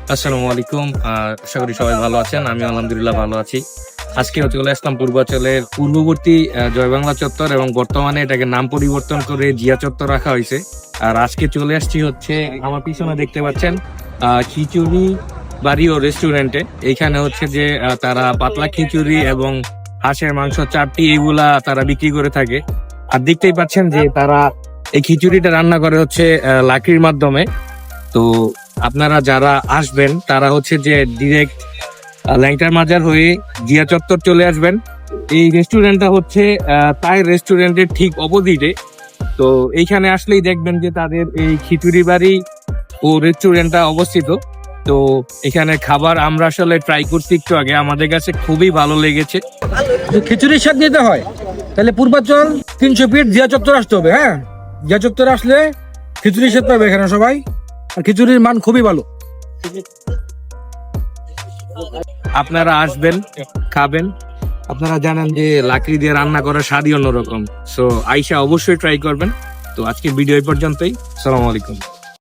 আসসালামু আলাইকুম। আশা করি সবাই ভালো আছেন। আমি আলহামদুলিল্লাহ ভালো আছি। আজকে চলে আসলাম পূর্বাঞ্চলের পূর্ববর্তী জয়বাংলা চত্বর, এবং বর্তমানে এটাকে নাম পরিবর্তন করে জিয়া চত্বর রাখা হয়েছে। আর আজকে চলে আসছি হচ্ছে আমার পিছনে দেখতে পাচ্ছেন খিচুড়ি বাড়ি ও রেস্টুরেন্টে। এইখানে হচ্ছে যে তারা পাতলা খিচুড়ি এবং হাঁসের মাংস চাপটি এইগুলা তারা বিক্রি করে থাকে। আর দেখতেই পাচ্ছেন যে তারা এই খিচুড়িটা রান্না করে হচ্ছে লাকড়ির মাধ্যমে। তো আপনারা যারা আসবেন তারা হচ্ছে যে ডিরেক্ট ল্যাংটার মাজার হয়ে জিয়া চত্বর চলে আসবেন। এই রেস্টুরেন্টটা হচ্ছে তাই রেস্টুরেন্টের ঠিক অপোজিটে। তো এইখানে আসলেই দেখবেন যে তাদের এই খিচুড়ি বাড়ি ও রেস্টুরেন্টটা অবস্থিত। তো এখানে খাবার আমরা আসলে ট্রাই করছি একটু আগে, আমাদের কাছে খুবই ভালো লেগেছে। খিচুড়ির স্বাদ নিতে হয় তাহলে পূর্বাঞ্চল 300 ফিট জিয়া চত্বর আসতে হবে। হ্যাঁ, জিয়া চত্বর আসলে খিচুড়ির স্বাদ পাবে এখানে সবাই। আর খিচুড়ির মান খুবই ভালো। আপনারা আসবেন, খাবেন। আপনারা জানেন যে লাকড়ি দিয়ে রান্না করার স্বাদই অন্যরকম। সো আইসা অবশ্যই ট্রাই করবেন। তো আজকের ভিডিও এই পর্যন্তই। আসসালামু আলাইকুম।